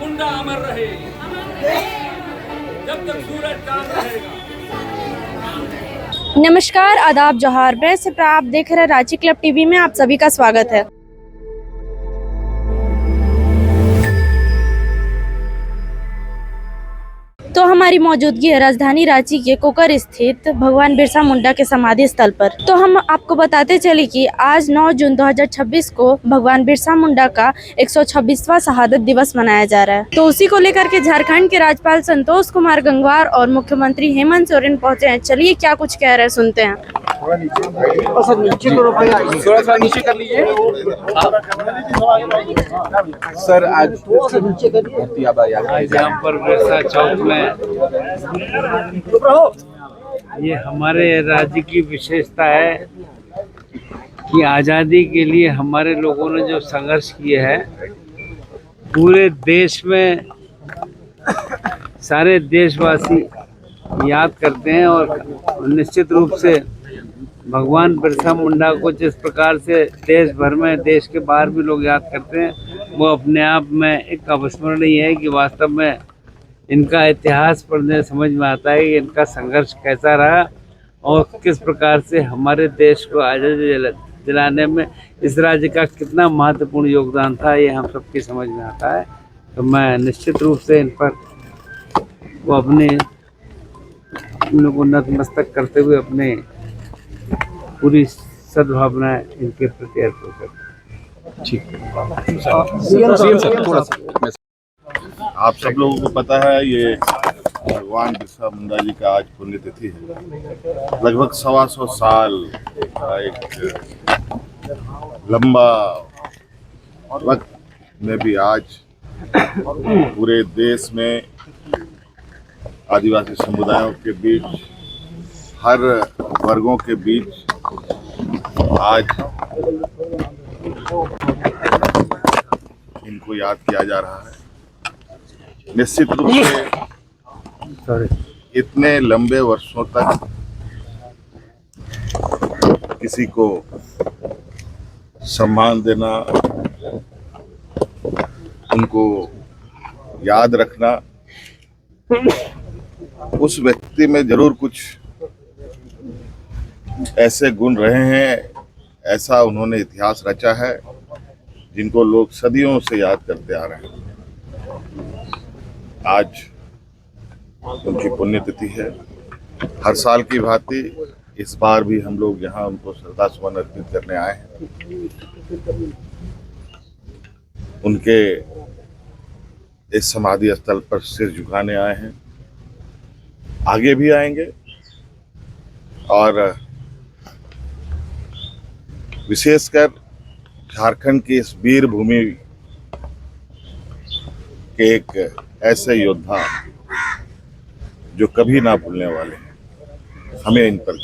मुंडा अमर रहे जब तक सूरज चांद रहेगा। नमस्कार, आदाब, जोहार। मैं सिप्रा, आप देख रहे हैं रांची क्लब टीवी में। आप सभी का स्वागत है। तो हमारी मौजूदगी है राजधानी रांची के कोकर स्थित भगवान बिरसा मुंडा के समाधि स्थल पर। तो हम आपको बताते चले कि आज 9 जून 2026 को भगवान बिरसा मुंडा का 126वां शहादत दिवस मनाया जा रहा है। तो उसी को लेकर के झारखंड के राज्यपाल संतोष कुमार गंगवार और मुख्यमंत्री हेमंत सोरेन पहुंचे हैं। चलिए क्या कुछ कह रहे हैं, सुनते हैं। थोड़ा सा नीचे कर लीजिए सर। आज यहाँ पर बिरसा चौक में ये हमारे राज्य की विशेषता है कि आज़ादी के लिए हमारे लोगों ने जो संघर्ष किया है, पूरे देश में सारे देशवासी याद करते हैं। और निश्चित रूप से भगवान बिरसा मुंडा को जिस प्रकार से देश भर में, देश के बाहर भी लोग याद करते हैं, वो अपने आप में एक अविस्मरणीय है कि वास्तव में इनका इतिहास पढ़ने समझ में आता है कि इनका संघर्ष कैसा रहा और किस प्रकार से हमारे देश को आज़ादी दिलाने में इस राज्य का कितना महत्वपूर्ण योगदान था, ये हम सबकी समझ में आता है। तो मैं निश्चित रूप से इन पर वो अपने को नतमस्तक करते हुए अपने पूरी सद्भावनाएं इनके प्रति अर्पित करते हैं। थोड़ा सा आप सब लोगों को पता है, ये भगवान बिरसा मुंडा जी का आज पुण्यतिथि है। लगभग 125 साल का एक लंबा वक्त में भी आज पूरे देश में आदिवासी समुदायों के बीच, हर वर्गों के बीच आज इनको याद किया जा रहा है। निश्चित रूप से इतने लंबे वर्षों तक किसी को सम्मान देना, उनको याद रखना, उस व्यक्ति में जरूर कुछ ऐसे गुण रहे हैं, ऐसा उन्होंने इतिहास रचा है जिनको लोग सदियों से याद करते आ रहे हैं। आज उनकी पुण्यतिथि है। हर साल की भांति इस बार भी हम लोग यहाँ उनको श्रद्धा सुमन अर्पित करने आए हैं। उनके इस समाधि स्थल पर सिर झुकाने आए हैं, आगे भी आएंगे। और विशेषकर झारखंड की इस वीर भूमि के एक ऐसे योद्धा जो कभी ना भूलने वाले हैं, हमें इन पर